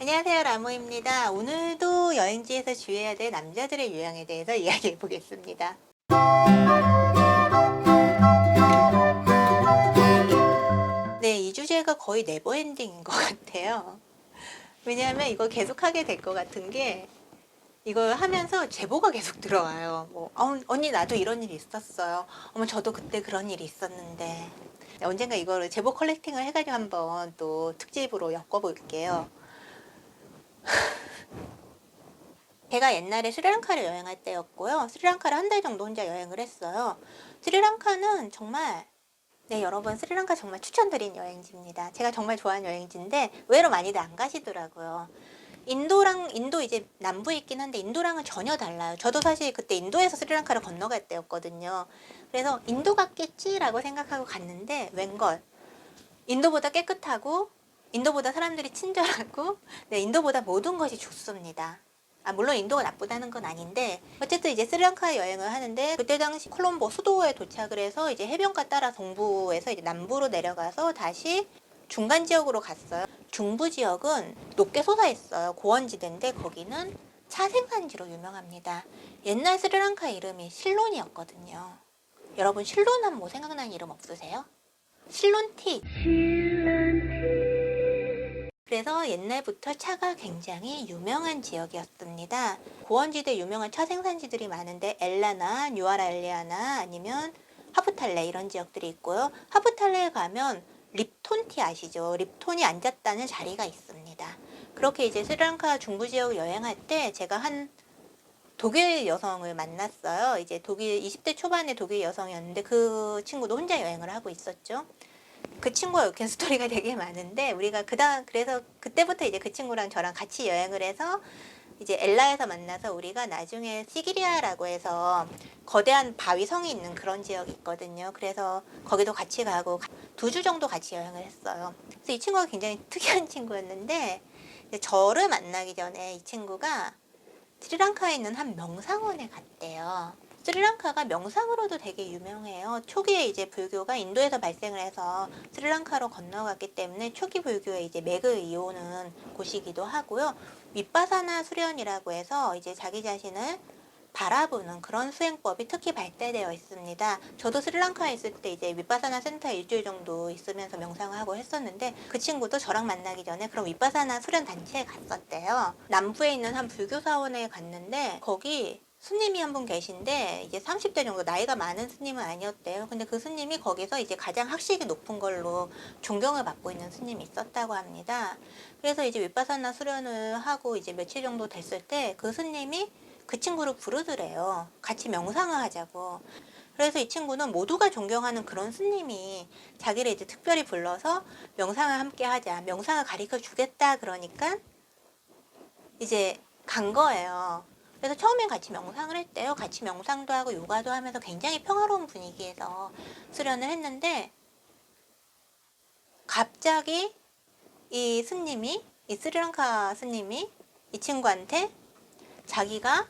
안녕하세요, 라모입니다. 오늘도 여행지에서 주의해야 될 남자들의 유형에 대해서 이야기해 보겠습니다. 네, 이 주제가 거의 네버엔딩인 것 같아요. 왜냐하면 이거 계속 하게 될 것 같은 게 이걸 하면서 제보가 계속 들어와요. 뭐, 언니 나도 이런 일이 있었어요. 어머, 저도 그때 그런 일이 있었는데. 언젠가 이거를 제보 컬렉팅을 해가지고 한번 또 특집으로 엮어볼게요. 제가 옛날에 스리랑카를 여행할 때였고요. 스리랑카를 한 달 정도 혼자 여행을 했어요. 스리랑카는 정말 네, 여러분 스리랑카 정말 추천드린 여행지입니다. 제가 정말 좋아하는 여행지인데 의외로 많이들 안 가시더라고요. 인도 이제 남부에 있긴 한데 인도랑은 전혀 달라요. 저도 사실 그때 인도에서 스리랑카를 건너갈 때였거든요. 그래서 인도 갔겠지라고 생각하고 갔는데 웬걸 인도보다 깨끗하고 인도보다 사람들이 친절하고 네, 인도보다 모든 것이 좋습니다. 물론 인도가 나쁘다는 건 아닌데 어쨌든 이제 스리랑카 여행을 하는데 그때 당시 콜롬보 수도에 도착을 해서 이제 해변가 따라 동부에서 이제 남부로 내려가서 다시 중간 지역으로 갔어요. 중부 지역은 높게 솟아있어요. 고원지대인데 거기는 차 생산지로 유명합니다. 옛날 스리랑카 이름이 실론이었거든요. 여러분 실론 하면 뭐 생각나는 이름 없으세요? 실론티. 그래서 옛날부터 차가 굉장히 유명한 지역이었습니다. 고원지대 유명한 차 생산지들이 많은데 엘라나 뉴아랄리아나 아니면 하프탈레 이런 지역들이 있고요. 하프탈레에 가면 립톤티 아시죠? 립톤이 앉았다는 자리가 있습니다. 그렇게 이제 스리랑카 중부 지역을 여행할 때 제가 한 독일 여성을 만났어요. 이제 독일 20대 초반의 독일 여성이었는데 그 친구도 혼자 여행을 하고 있었죠. 그 친구와 여긴 스토리가 되게 많은데 우리가 그래서 그때부터 이제 그 친구랑 저랑 같이 여행을 해서 이제 엘라에서 만나서 우리가 나중에 시기리아라고 해서 거대한 바위성이 있는 그런 지역이 있거든요. 그래서 거기도 같이 가고 2주 정도 같이 여행을 했어요. 그래서 이 친구가 굉장히 특이한 친구였는데 저를 만나기 전에 이 친구가 스리랑카에 있는 한 명상원에 갔대요. 스리랑카가 명상으로도 되게 유명해요. 초기에 이제 불교가 인도에서 발생을 해서 스리랑카로 건너갔기 때문에 초기 불교의 이제 맥을 이오는 곳이기도 하고요. 윗바사나 수련이라고 해서 이제 자기 자신을 바라보는 그런 수행법이 특히 발달되어 있습니다. 저도 스리랑카에 있을 때 이제 윗바사나 센터에 일주일 정도 있으면서 명상을 하고 했었는데 그 친구도 저랑 만나기 전에 그럼 윗바사나 수련 단체에 갔었대요. 남부에 있는 한 불교 사원에 갔는데 거기 스님이 한 분 계신데 이제 30대 정도 나이가 많은 스님은 아니었대요. 근데 그 스님이 거기서 이제 가장 학식이 높은 걸로 존경을 받고 있는 스님이 있었다고 합니다. 그래서 이제 윗바사나 수련을 하고 이제 며칠 정도 됐을 때 그 스님이 그 친구를 부르더래요. 같이 명상을 하자고. 그래서 이 친구는 모두가 존경하는 그런 스님이 자기를 이제 특별히 불러서 명상을 함께 하자. 명상을 가르쳐 주겠다. 그러니까 이제 간 거예요. 그래서 처음엔 같이 명상을 했대요. 같이 명상도 하고 요가도 하면서 굉장히 평화로운 분위기에서 수련을 했는데 갑자기 이 스리랑카 스님이 이 친구한테 자기가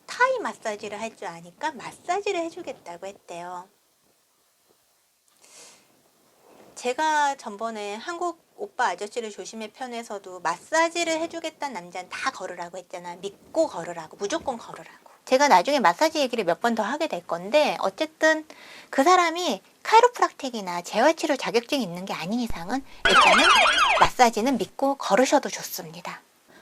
타이 마사지를 할 줄 아니까 마사지를 해주겠다고 했대요. 제가 전번에 한국 오빠 아저씨를 조심해 편에서도 마사지를 해주겠다는 남자는 다 걸으라고 했잖아. 믿고 걸으라고. 무조건 걸으라고. 제가 나중에 마사지 얘기를 몇 번 더 하게 될 건데 어쨌든 그 사람이 카이로프락틱이나 재활치료 자격증이 있는 게 아닌 이상은 일단은 마사지는 믿고 걸으셔도 좋습니다.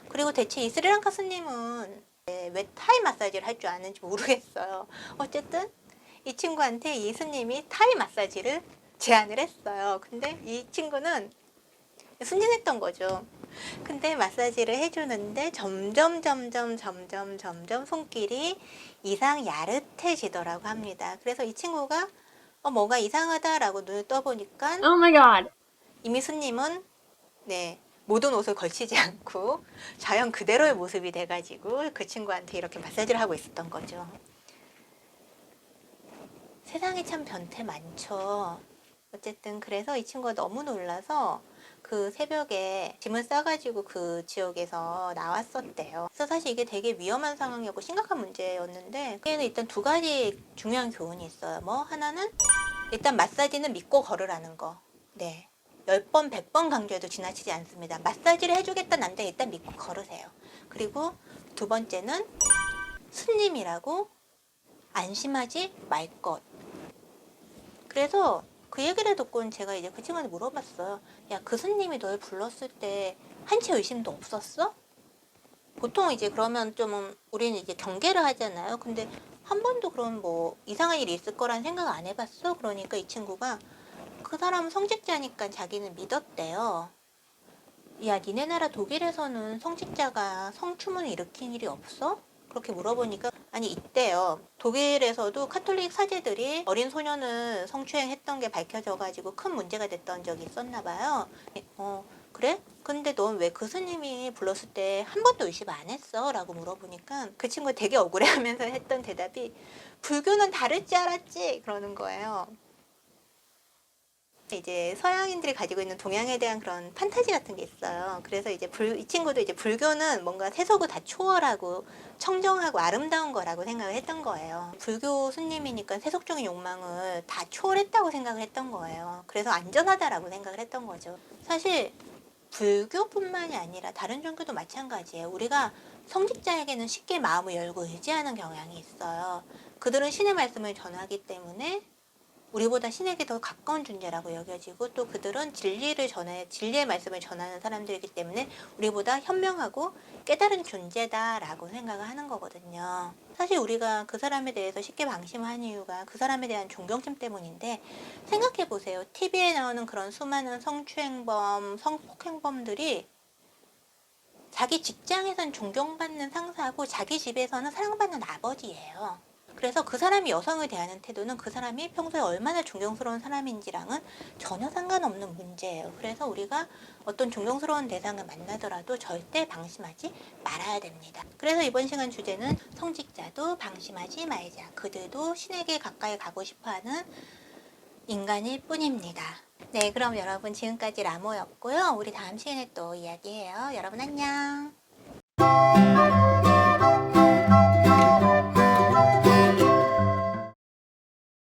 그리고 대체 이 스리랑카 스님은 왜 타이 마사지를 할 줄 아는지 모르겠어요. 어쨌든 이 친구한테 이 스님이 타이 마사지를 제안을 했어요. 근데 이 친구는 순진했던 거죠. 근데 마사지를 해주는데 점점 손길이 이상 야릇해지더라고 합니다. 그래서 이 친구가 뭔가 이상하다라고 눈을 떠보니까 Oh my god. 이미 스님은 네, 모든 옷을 걸치지 않고 자연 그대로의 모습이 돼가지고 그 친구한테 이렇게 마사지를 하고 있었던 거죠. 세상에 참 변태 많죠. 어쨌든 그래서 이 친구가 너무 놀라서 그 새벽에 짐을 싸가지고 그 지역에서 나왔었대요. 그래서 사실 이게 되게 위험한 상황이었고 심각한 문제였는데 그에는 일단 2가지 중요한 교훈이 있어요. 뭐 하나는 일단 마사지는 믿고 걸으라는 거. 네. 10번, 100번 강조해도 지나치지 않습니다. 마사지를 해주겠다 남자 일단 믿고 걸으세요. 그리고 두 번째는 스님이라고 안심하지 말 것. 그래서 그 얘기를 듣고는 제가 이제 그 친구한테 물어봤어요. 야, 그 스님이 널 불렀을 때 한 채 의심도 없었어? 보통 이제 그러면 좀 우리는 이제 경계를 하잖아요. 근데 한 번도 그런 뭐 이상한 일이 있을 거란 생각 안 해봤어? 그러니까 이 친구가 그 사람은 성직자니까 자기는 믿었대요. 야, 니네 나라 독일에서는 성직자가 성추문을 일으킨 일이 없어? 그렇게 물어보니까 아니 있대요. 독일에서도 카톨릭 사제들이 어린 소년을 성추행했던 게 밝혀져가지고 큰 문제가 됐던 적이 있었나 봐요. 그래? 근데 넌 왜 그 스님이 불렀을 때 한 번도 의심 안 했어? 라고 물어보니까 그 친구가 되게 억울해하면서 했던 대답이 불교는 다를 줄 알았지? 그러는 거예요. 이제 서양인들이 가지고 있는 동양에 대한 그런 판타지 같은 게 있어요. 그래서 이제 이 친구도 이제 불교는 뭔가 세속을 다 초월하고 청정하고 아름다운 거라고 생각을 했던 거예요. 불교 스님이니까 세속적인 욕망을 다 초월했다고 생각을 했던 거예요. 그래서 안전하다라고 생각을 했던 거죠. 사실 불교뿐만이 아니라 다른 종교도 마찬가지예요. 우리가 성직자에게는 쉽게 마음을 열고 의지하는 경향이 있어요. 그들은 신의 말씀을 전하기 때문에 우리보다 신에게 더 가까운 존재라고 여겨지고 또 그들은 진리의 말씀을 전하는 사람들이기 때문에 우리보다 현명하고 깨달은 존재다라고 생각을 하는 거거든요. 사실 우리가 그 사람에 대해서 쉽게 방심하는 이유가 그 사람에 대한 존경심 때문인데 생각해 보세요. TV에 나오는 그런 수많은 성추행범, 성폭행범들이 자기 직장에선 존경받는 상사고 자기 집에서는 사랑받는 아버지예요. 그래서 그 사람이 여성을 대하는 태도는 그 사람이 평소에 얼마나 존경스러운 사람인지랑은 전혀 상관없는 문제예요. 그래서 우리가 어떤 존경스러운 대상을 만나더라도 절대 방심하지 말아야 됩니다. 그래서 이번 시간 주제는 성직자도 방심하지 말자. 그들도 신에게 가까이 가고 싶어하는 인간일 뿐입니다. 네, 그럼 여러분 지금까지 라모였고요. 우리 다음 시간에 또 이야기해요. 여러분 안녕.